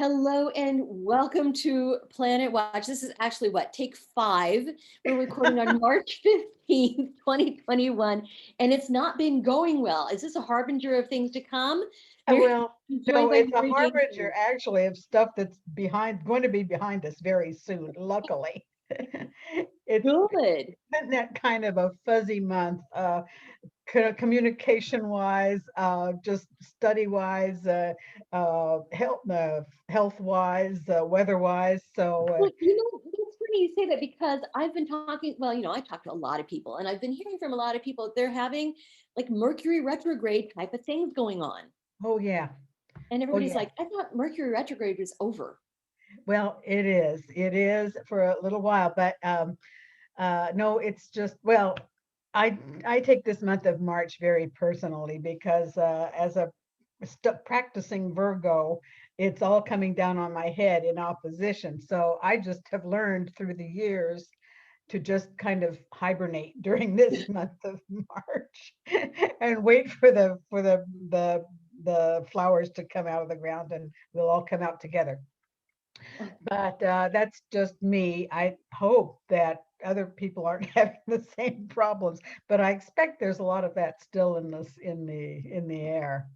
Hello and welcome to Planet Watch. This is actually take 5. We're recording on March 15th, 2021, and it's not been going well. Is this a harbinger of things to come? Well, Joined no, by it's a Mary Jane. harbinger actually of stuff that's going to be behind us very soon, luckily. It's Good. been that kind of a fuzzy month, communication wise, just study wise, health wise, weather wise. Well, it's funny you say that because I've been talking, I talk to a lot of people and I've been hearing from a lot of people, they're having like Mercury retrograde type of things going on. oh yeah, And oh everybody's yeah. like, I thought Mercury retrograde was over. Well, it is. It is for a little while, but no, it's just, well, I take this month of March very personally because as a practicing Virgo, it's all coming down on my head in opposition. So I just have learned through the years to just kind of hibernate during this month of March and wait for the flowers to come out of the ground and we'll all come out together. But that's just me. I hope that other people aren't having the same problems, but I expect there's a lot of that still in the air.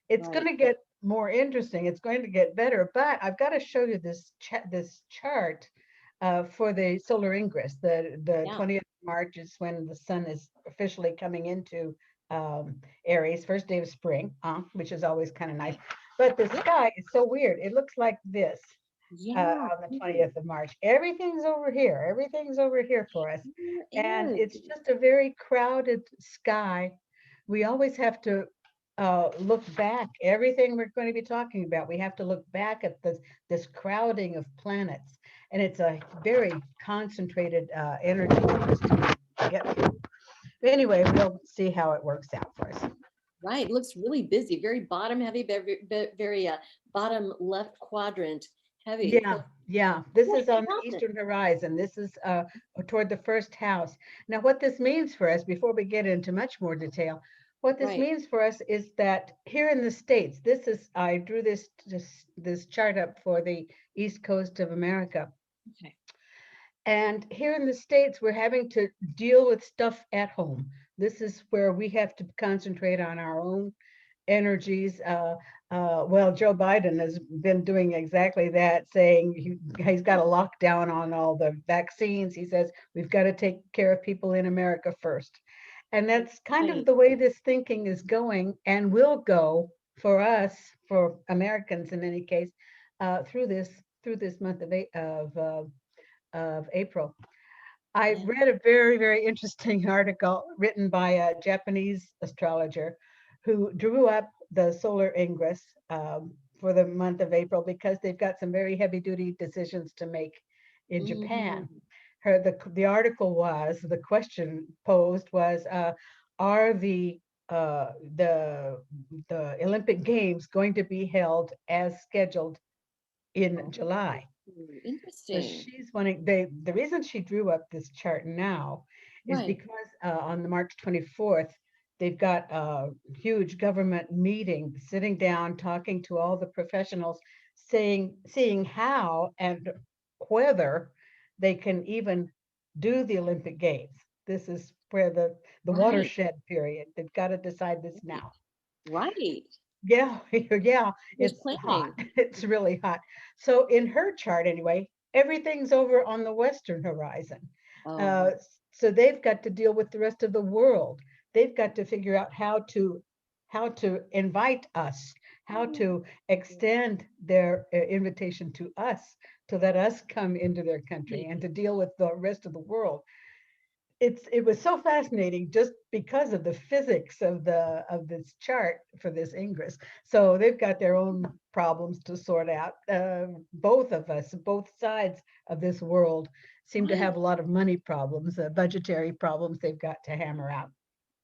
It's going Right. to get more interesting. It's going to get better, but I've got to show you this chart for the solar ingress. The Yeah. 20th of March is when the sun is officially coming into Aries, first day of spring, which is always kind of nice. But the sky is so weird. It looks like this Yeah. on the 20th of March. Everything's over here. Everything's over here for us. And There is. it's just a very crowded sky. We always have to look back. Everything we're going to be talking about, we have to look back at this crowding of planets. And it's a very concentrated energy for us to get through. Anyway, we'll see how it works out for us. Right. It looks really busy, very bottom heavy, very bottom left quadrant heavy. Yeah, So yeah. This what is on the happened? eastern horizon. This is toward the first house. Now, what this means for us, before we get into much more detail, what this Right. means for us is that here in the States, I drew this chart up for the East Coast of America. Okay. And here in the States, we're having to deal with stuff at home. This is where we have to concentrate on our own energies. Well, Joe Biden has been doing exactly that, saying he's got a lockdown on all the vaccines. He says we've got to take care of people in America first. And that's kind of Right. the way this thinking is going and will go for us, for Americans in any case, through this month of April. I Yeah. read a very, very interesting article written by a Japanese astrologer who drew up the solar ingress for the month of April because they've got some very heavy duty decisions to make in Mm, Japan. The article was, the question posed was, are the Olympic Games going to be held as scheduled in oh, July? So interesting. she's wanting, the reason she drew up this chart now is Right. because on the March 24th, they've got a huge government meeting, sitting down, talking to all the professionals, seeing how and whether they can even do the Olympic Games. This is where the Right. watershed period. They've got to decide this Right. now. Right. Yeah, yeah, There's it's hot. planning. It's really hot. So in her chart anyway, everything's over on the western horizon. Uh, Oh, so they've got to deal with the rest of the world. They've got to figure out how to invite us, how to extend their invitation to us to let us come into their country and to deal with the rest of the world. It was so fascinating just because of the physics of this chart for this ingress. So they've got their own problems to sort out. Both of us, both sides of this world, seem to right. have a lot of money problems, budgetary problems they've got to hammer out.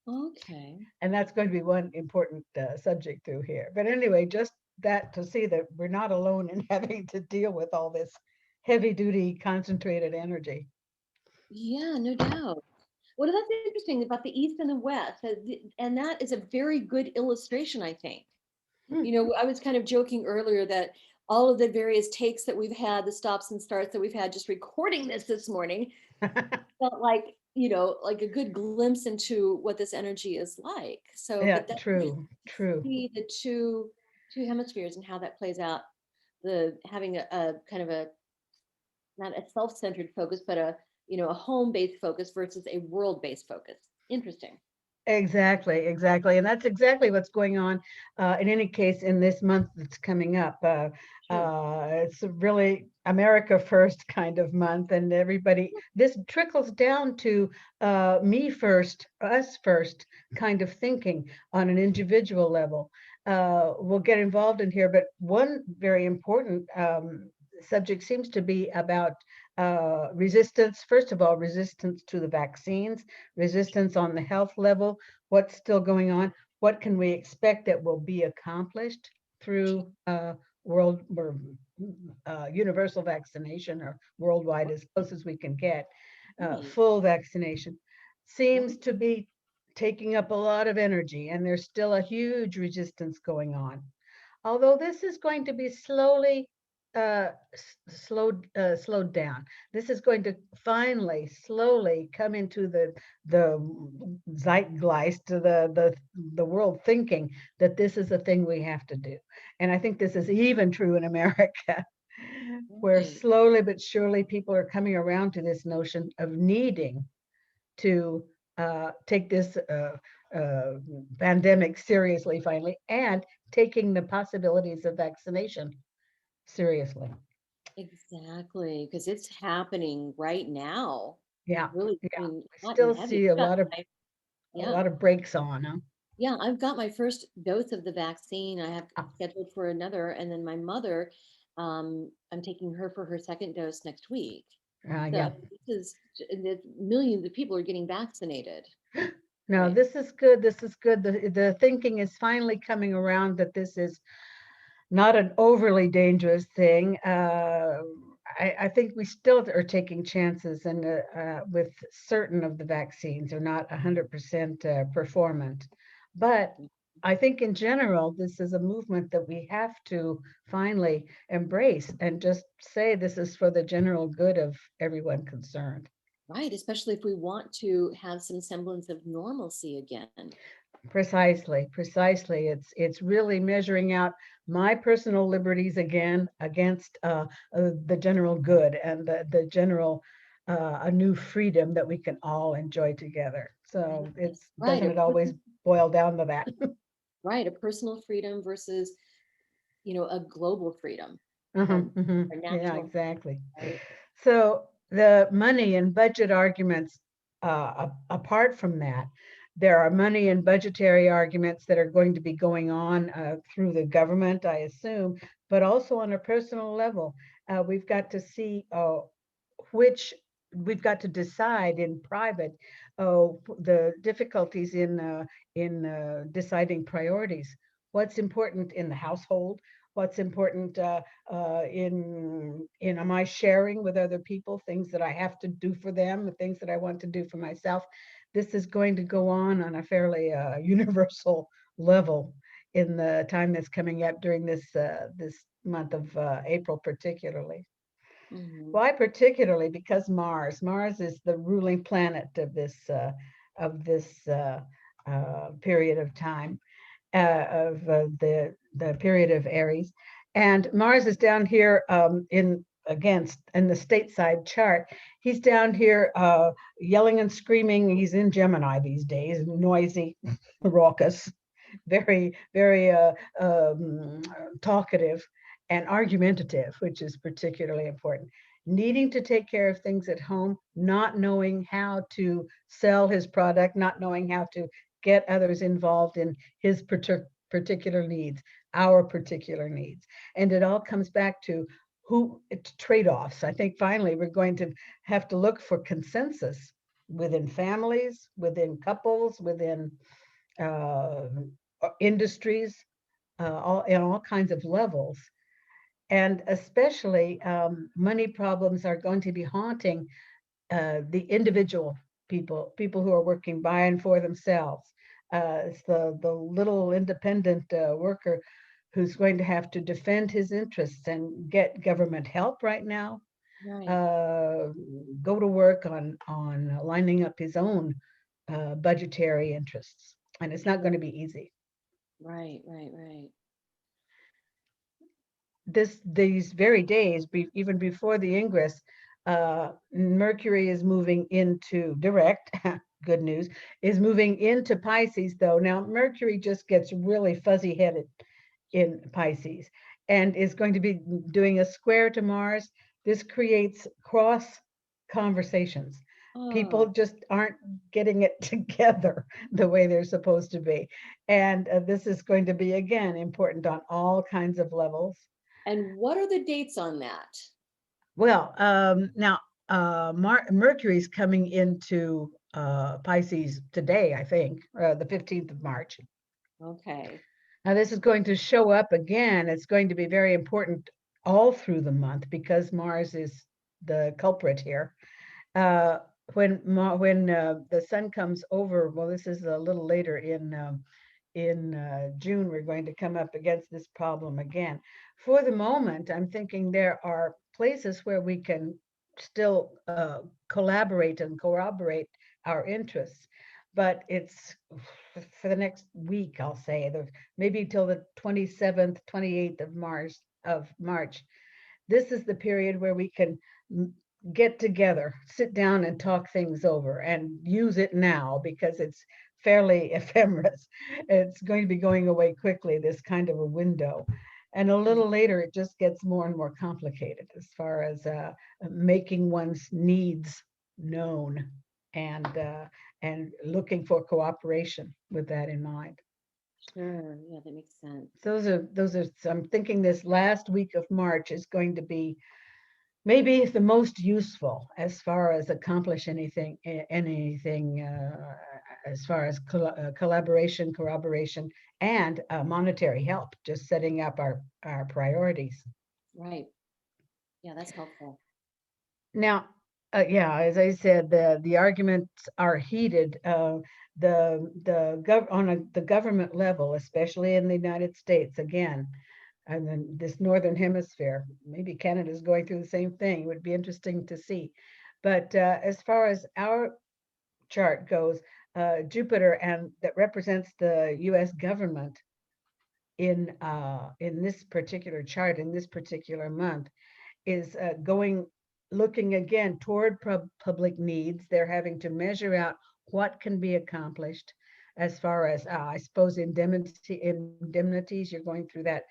Okay. And that's going to be one important subject through here. But anyway, just that to see that we're not alone in having to deal with all this heavy duty concentrated energy. Yeah, no doubt. Well, that's interesting about the East and the West. And that is a very good illustration, I think. Hmm. I was kind of joking earlier that all of the various takes that we've had, the stops and starts that we've had just recording this morning, felt like, like a good glimpse into what this energy is like. So, Yeah, but that's true, interesting to true. see the two hemispheres and how that plays out. The having a kind of a not a self-centered focus, but a home-based focus versus a world-based focus. Interesting. Exactly, exactly. And that's exactly what's going on in any case in this month that's coming up. Sure. It's a really America first kind of month, and everybody, this trickles down to me first, us first kind of thinking on an individual level. We'll get involved in here, but one very important subject seems to be about resistance. First of all, resistance to the vaccines, resistance on the health level, what's still going on, what can we expect that will be accomplished through world or universal vaccination or worldwide as close as we can get. Right. Full vaccination seems Right. to be taking up a lot of energy, and there's still a huge resistance going on. Although this is going to be slowly slowed down. This is going to finally, slowly come into the zeitgeist, the world thinking that this is a thing we have to do. And I think this is even true in America, where Right. slowly but surely people are coming around to this notion of needing to take this pandemic seriously finally, and taking the possibilities of vaccination seriously. Exactly. Because it's happening right now. Yeah, Really, I yeah. mean, We hot and still heavy. see I've got a yeah, lot of brakes on, huh? yeah, I've got my first dose of the vaccine. I have Ah, scheduled for another, and then my mother, I'm taking her for her second dose next week. So I yeah. mean, this is millions of people are getting vaccinated, No, right? this is good. This is good. The thinking is finally coming around that this is not an overly dangerous thing. I think we still are taking chances, and with certain of the vaccines are not 100% performant. But I think in general, this is a movement that we have to finally embrace and just say this is for the general good of everyone concerned. Right, especially if we want to have some semblance of normalcy again. Precisely, precisely. It's really measuring out my personal liberties again against the general good and the general a new freedom that we can all enjoy together. So Right, it's right, doesn't it always boil down to that? right, a personal freedom versus, a global freedom, Mhm, a mhm. Yeah, national, exactly. right? So the money and budget arguments, apart from that, there are money and budgetary arguments that are going to be going on through the government, I assume, but also on a personal level. We've got to see which we've got to decide in private the difficulties in deciding priorities. What's important in the household? What's important in am I sharing with other people things that I have to do for them, the things that I want to do for myself? This is going to go on a fairly universal level in the time that's coming up during this month of April, particularly. Hmm. Why particularly? Because Mars is the ruling planet of this period of time of the period of Aries, and Mars is down here in against in the stateside chart. He's down here yelling and screaming. He's in Gemini these days, noisy, raucous, very, very talkative and argumentative, which is particularly important. Needing to take care of things at home, not knowing how to sell his product, not knowing how to get others involved in his particular needs, our particular needs. And it all comes back to who trade-offs. I think finally we're going to have to look for consensus within families, within couples, within uh, industries, all in all kinds of levels. And especially money problems are going to be haunting the individual people who are working by and for themselves. It's the little independent worker who's going to have to defend his interests and get government help right now, Right. go to work on lining up his own budgetary interests. And it's not going to be easy. Right. Right. Right. These very days, even before the ingress, Mercury is moving into direct, good news, is moving into Pisces though. Now Mercury just gets really fuzzy headed in Pisces and is going to be doing a square to Mars. This creates cross conversations. People Oh, just aren't getting it together the way they're supposed to be. And this is going to be, again, important on all kinds of levels. and what are the dates on that? Well, now Mercury's coming into Pisces today, I think, the 15th of March. Okay. Now, this is going to show up again. It's going to be very important all through the month because Mars is the culprit here. Uh, when the sun comes over, well, this is a little later in June, we're going to come up against this problem again. For the moment, I'm thinking there are places where we can still collaborate and corroborate our interests, but it's for the next week, I'll say, maybe till the 27th, 28th of March. This is the period where we can get together, sit down and talk things over and use it now because it's fairly ephemeral. It's going to be going away quickly, this kind of a window. And a little later, it just gets more and more complicated as far as making one's needs known and looking for cooperation with that in mind. Sure. Yeah, that makes sense. Those are. I'm thinking this last week of March is going to be maybe the most useful as far as accomplish anything as far as collaboration, corroboration, and monetary help, just setting up our priorities. Right. Yeah, that's helpful. Now, yeah, as I said, the arguments are heated. The government level, especially in the United States, again, and then this northern hemisphere, maybe Canada's going through the same thing. It would be interesting to see. But as far as our chart goes, Jupiter, and that represents the U.S. government in this particular chart in this particular month, is looking again toward public needs. They're having to measure out what can be accomplished as far as, I suppose, indemnities. You're going through that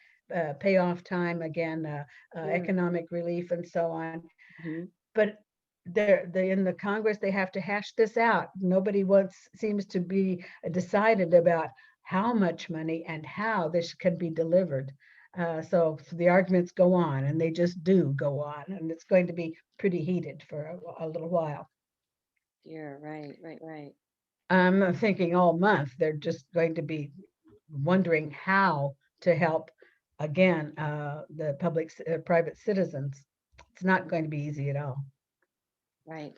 payoff time again, Sure. economic relief and so on. Mhm. But they in the Congress, they have to hash this out. Nobody seems to be decided about how much money and how this can be delivered. So the arguments go on, and they just do go on, and it's going to be pretty heated for a little while. Yeah, right, right, right. I'm thinking all month they're just going to be wondering how to help again the private citizens. It's not going to be easy at all. Right.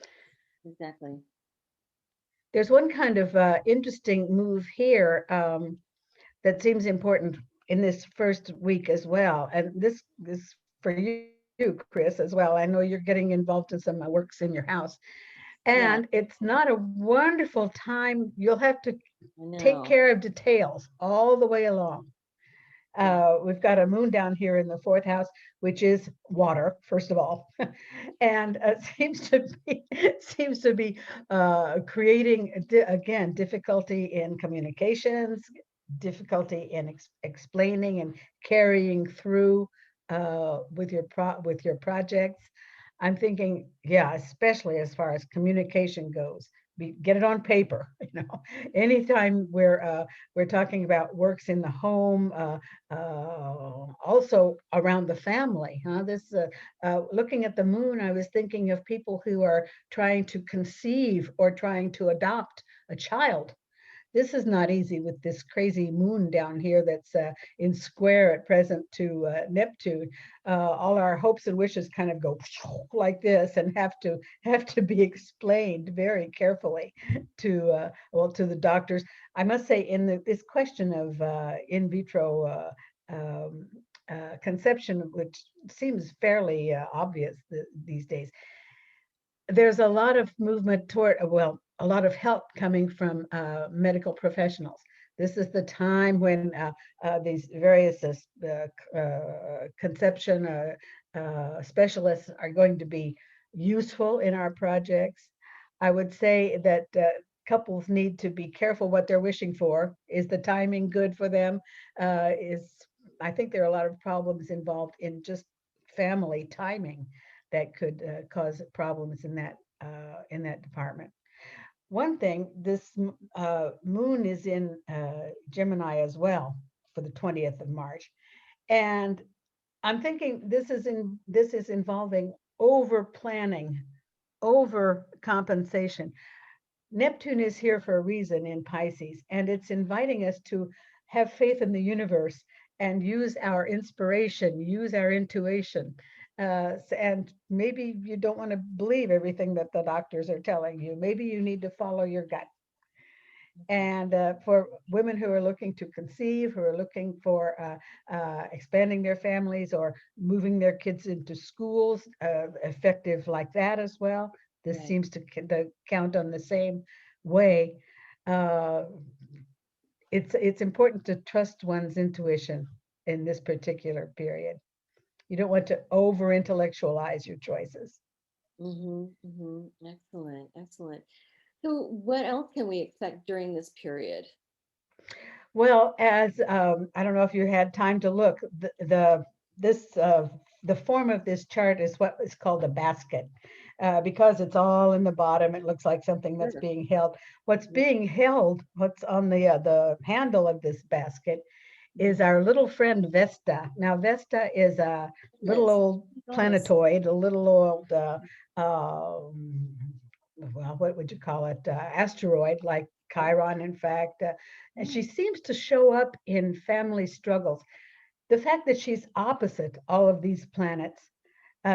Exactly. There's one kind of interesting move here that seems important in this first week as well, and this for you, Chris, as well. I know you're getting involved in some works in your house, Yeah, and it's not a wonderful time. You'll have to I take know. care of details all the way along. Yeah. We've got a moon down here in the fourth house, which is water, first of all, and seems to be creating again difficulty in communications, difficulty in explaining and carrying through with your projects. I'm thinking, yeah, especially as far as communication goes, get it on paper. Anytime we're talking about works in the home, also around the family. Looking at the moon, I was thinking of people who are trying to conceive or trying to adopt a child. This is not easy with this crazy moon down here that's in square at present to Neptune. All our hopes and wishes kind of go like this and have to be explained very carefully to the doctors. I must say, in this question of in vitro conception, which seems fairly obvious these days. There's a lot of movement toward, well, a lot of help coming from medical professionals. This is the time when these various conception specialists are going to be useful in our projects. I would say that couples need to be careful what they're wishing for. Is the timing good for them? I think there are a lot of problems involved in just family timing that could cause problems in that department. One thing, this moon is in Gemini as well for the 20th of March, and I'm thinking this is involving over planning, over compensation. Neptune is here for a reason in Pisces, and it's inviting us to have faith in the universe and use our inspiration, use our intuition. And maybe you don't want to believe everything that the doctors are telling you. Maybe you need to follow your gut. And for women who are looking to conceive, who are looking for expanding their families or moving their kids into schools, effective like that as well. This Right. seems to count on the same way. Uh, it's important to trust one's intuition in this particular period. You don't want to over intellectualize your choices. Excellent, excellent. So what else can we expect during this period? Well, as I don't know if you had time to look, the form of this chart is what is called a basket. Because it's all in the bottom, it looks like something that's Sure. being held. What's Mhm. being held, what's on the handle of this basket, is Mhm. our little friend Vesta. Now, Vesta is a little Yes, old goddess. planetoid, a little old, well, what would you call it? Asteroid, like Yeah. Chiron, in fact. And Yeah. she seems to show up in family struggles. The fact that she's opposite all of these planets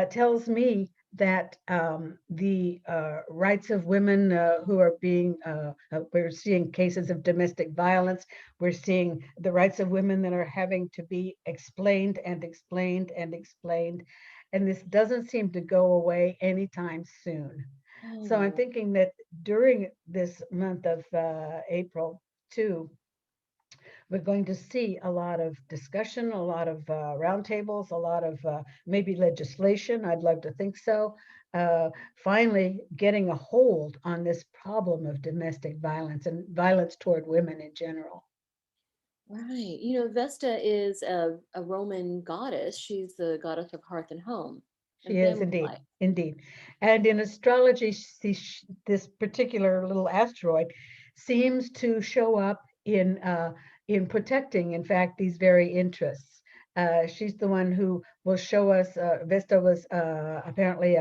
tells me that the rights of women who are being, we're seeing cases of domestic violence. We're seeing the rights of women that are having to be explained and explained and explained. And this doesn't seem to go away anytime soon. So I'm Oh, thinking that during this month of April, too, we're going to see a lot of discussion, a lot of roundtables, a lot of maybe legislation. I'd love to think so. Uh, Finally, getting a hold on this problem of domestic violence and violence toward women in general. right. You know, Vesta is a Roman goddess. She's the goddess of hearth and home and She is family indeed, life. indeed. And in astrology, this particular little asteroid seems to show up in protecting, in fact, these very interests. She's the one who will show us. Vesta was apparently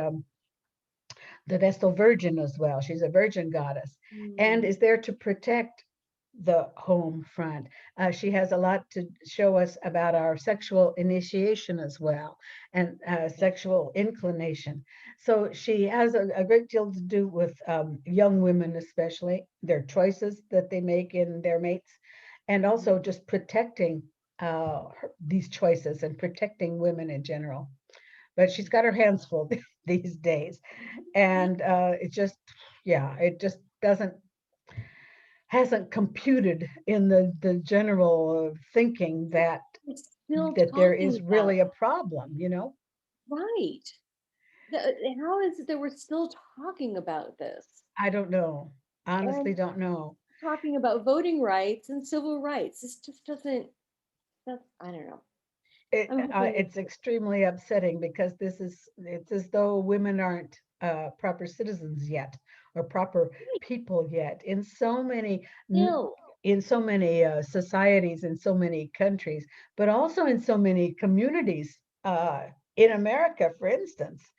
the Vestal Virgin as well. She's a virgin goddess and Mm, is there to protect the home front. She has a lot to show us about our sexual initiation as well and right. sexual inclination. So she has a great deal to do with young women, especially their choices that they make in their mates, and also Mhm. just protecting these choices and protecting women in general. But she's got her hands full these days, and it just, yeah, it just doesn't hasn't computed in the general thinking that It's still there talking is about really a problem, you know? right. How is it that we're still talking about this I don't know. Honestly, and don't know. talking about voting rights and civil rights? This just doesn't. That's I don't know. I'm hoping. It's extremely upsetting because it's as though women aren't proper citizens yet or proper people yet Still, in so many societies, in so many countries, but also in so many communities. In America, for instance,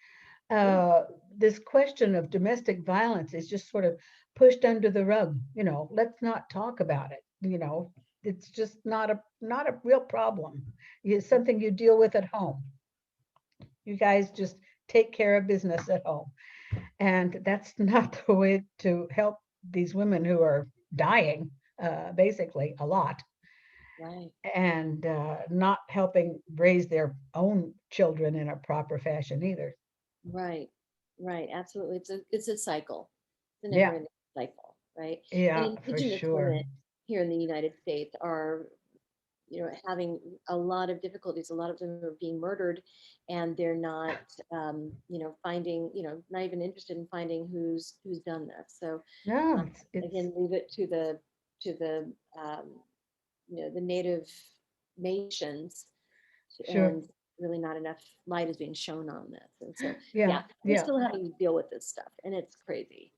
yeah, uh, this question of domestic violence is just sort of pushed under the rug. You know, let's not talk about it. You know, it's just not a real problem. It's something you deal with at home. You guys just take care of business at home, and that's not the way to help these women who are dying, basically a lot. Right. and not helping raise their own children in a proper fashion either. Right. Right. Absolutely. It's a cycle. It's a never Yeah, ending cycle, right? And yeah, for indigenous sure. women here in the United States are, having a lot of difficulties. A lot of them are being murdered, and they're not, finding, not even interested in finding who's done this. So No, um, it's again, leave it to the the native nations, sure. and really not enough light is being shown on this. And so, Yeah, yeah, we're yeah. still having to deal with this stuff, and it's crazy,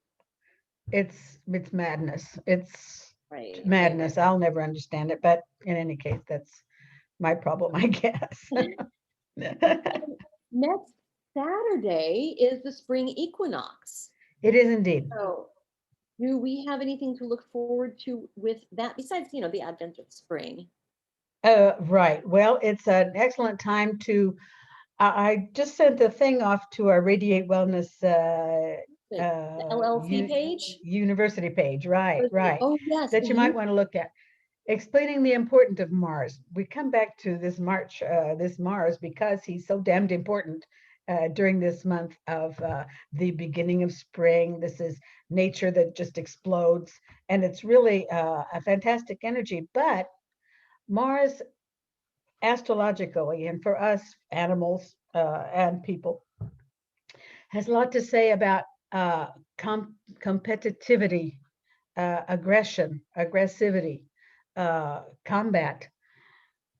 It's madness. It's right? madness. I'll never understand it, but in any case, that's my problem, I guess. And next Saturday is the spring equinox. It is indeed. So, do we have anything to look forward to with that besides, the advent of spring? Right. Well, it's an excellent time to. I just sent a thing off to our Radiate Wellness The LLC page? university page. Right, right. Oh, yes. That you might want to look at. Explaining the importance of Mars. We come back to this Mars because he's so damned important during this month of the beginning of spring. This is nature that just explodes, and it's really a fantastic energy. But Mars, astrologically, and for us animals and people, has a lot to say about competitivity, aggression, aggressivity, combat,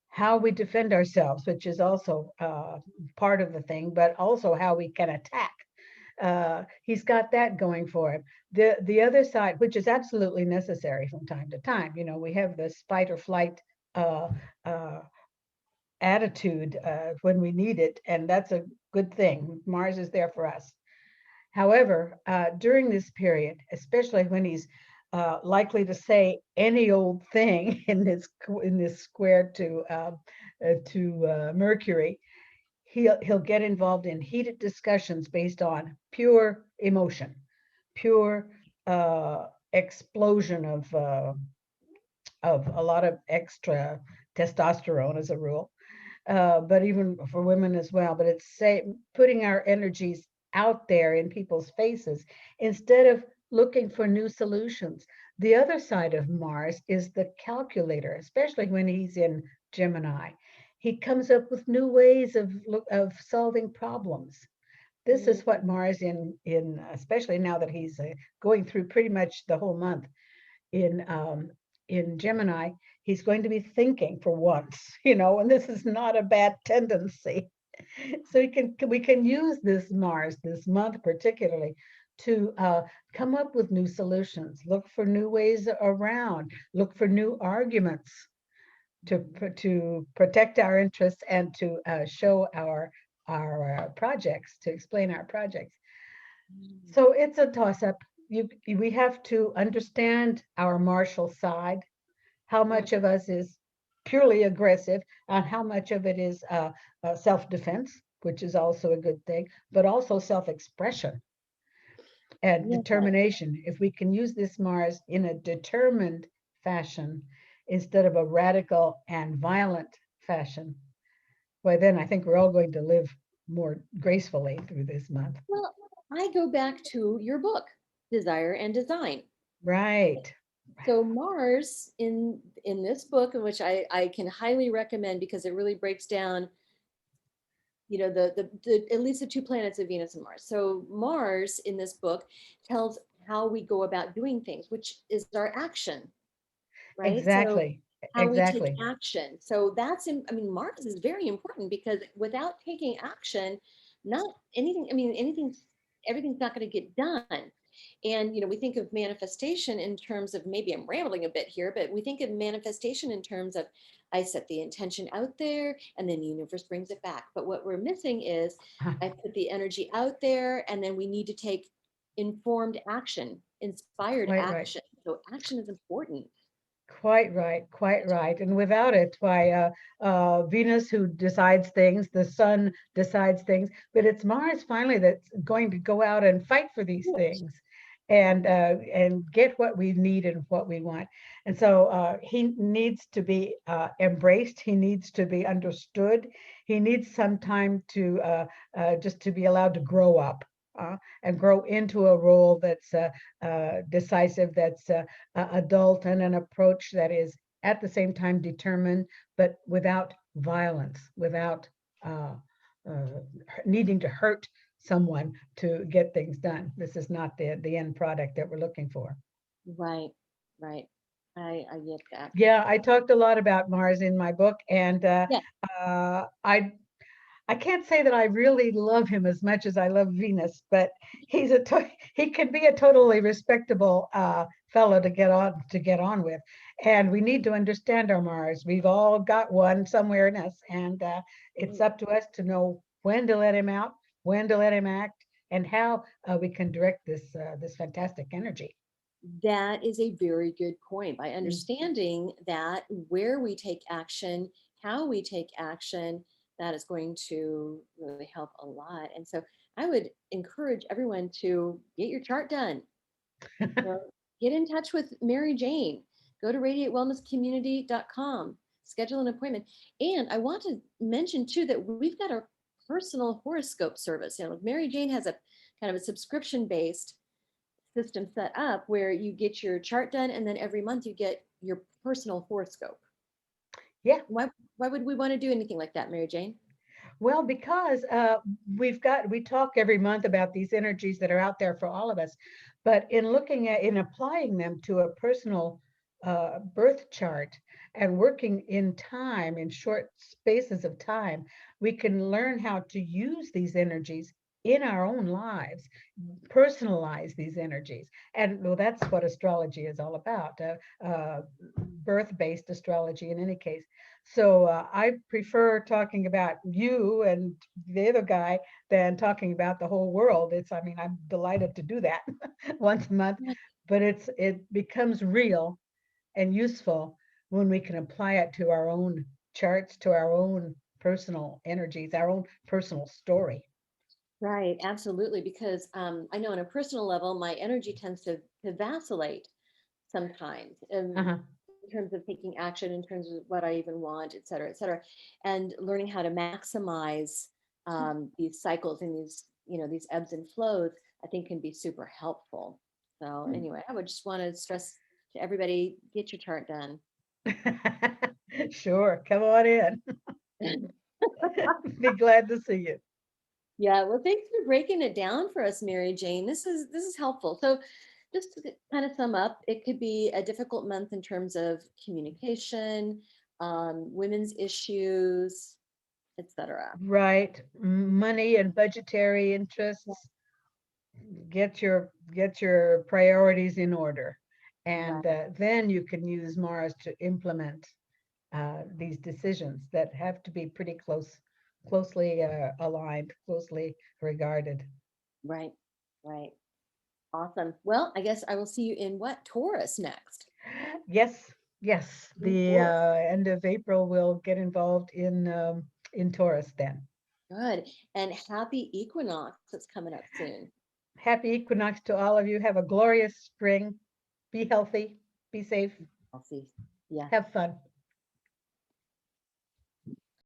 how we defend ourselves, which is also part of the thing, but also how we can attack. He's got that going for him. The other side, which is absolutely necessary from time to time, we have the fight or flight uh, uh, attitude when we need it, and that's a good thing. Mars is there for us. However, during this period, especially when he's likely to say any old thing in this square to Mercury, he'll get involved in heated discussions based on pure emotion, pure explosion of a lot of extra testosterone as a rule, but even for women as well. But it's putting our energies out there in people's faces instead of looking for new solutions. The other side of Mars is the calculator, especially when he's in Gemini. He comes up with new ways of solving problems. This is what Mars in especially now that he's going through pretty much the whole month in Gemini, he's going to be thinking for once, and this is not a bad tendency. So we can use this Mars this month particularly to come up with new solutions, look for new ways around, look for new arguments to protect our interests and to show our projects, to explain our projects. So it's a toss up. We have to understand our martial side, how much of us is purely aggressive, and how much of it is self-defense, which is also a good thing, but also self-expression and Yeah. determination. If we can use this Mars in a determined fashion instead of a radical and violent fashion, well, then I think we're all going to live more gracefully through this month. Well, I go back to your book, Desire and Design. Right. So Mars in this book, in which I can highly recommend because it really breaks down, the at least the two planets of Venus and Mars. So Mars in this book tells how we go about doing things, which is our action, right? So Exactly. how we take Exactly. action. So I mean, Mars is very important because without taking action, not anything, I mean, everything's not going to get done. And, we think of manifestation in terms of, maybe I'm rambling a bit here, but we think of manifestation in terms of, I set the intention out there and then the universe brings it back. But what we're missing is I put the energy out there and then we need to take informed action, inspired Quite right. action. So action is important. Quite right, quite right. And without it, why Venus, who decides things, the sun decides things, but it's Mars finally that's going to go out and fight for these things. and get what we need and what we want. And so he needs to be embraced. He needs to be understood. He needs some time to just to be allowed to grow up and grow into a role that's decisive, that's adult, and an approach that is at the same time determined, but without violence, without needing to hurt someone to get things done. This is not the end product that we're looking for. Right, right. I get that. Yeah, I talked a lot about Mars in my book, and Yeah. I can't say that I really love him as much as I love Venus, but he can be a totally respectable fellow to get on with. And we need to understand our Mars. We've all got one somewhere in us, and it's up to us to know when to let him out, when to let him act, and how we can direct this fantastic energy. That is a very good point. By understanding that where we take action, how we take action, that is going to really help a lot. And so I would encourage everyone to get your chart done. You know, get in touch with Mary Jane. Go to radiatewellnesscommunity.com, schedule an appointment. And I want to mention too that we've got our personal horoscope service. You know, Mary Jane has a kind of a subscription based system set up where you get your chart done and then every month you get your personal horoscope. Yeah. Why would we want to do anything like that, Mary Jane? Well, because we talk every month about these energies that are out there for all of us, but in applying them to a personal birth chart and working in time, in short spaces of time, we can learn how to use these energies in our own lives, personalize these energies. And well, that's what astrology is all about, birth-based astrology in any case. So I prefer talking about you and the other guy than talking about the whole world. I mean, I'm delighted to do that once a month, but it becomes real and useful when we can apply it to our own charts, to our own personal energies, our own personal story. Right, absolutely. Because I know on a personal level, my energy tends to vacillate sometimes Uh-huh. in terms of taking action, in terms of what I even want, et cetera, et cetera. And learning how to maximize these cycles and these, you know, these ebbs and flows, I think can be super helpful. So anyway, I would just want to stress to everybody, get your chart done. Sure, come on in. Be glad to see you. Yeah, well, thanks for breaking it down for us, Mary Jane. This is helpful. So, just to kind of sum up, it could be a difficult month in terms of communication, women's issues, etc. Right, money and budgetary interests. Get your priorities in order, Right, and then you can use Mars to implement these decisions that have to be pretty closely aligned, closely regarded. right, right. Awesome. Well, I guess I will see you in what? Taurus next. Yes, yes. In The Taurus. end of April will get involved in Taurus then. Good. And happy equinox that's coming up soon. Happy equinox to all of you. Have a glorious spring. Be healthy. Be safe. I'll see. Yeah. Have fun.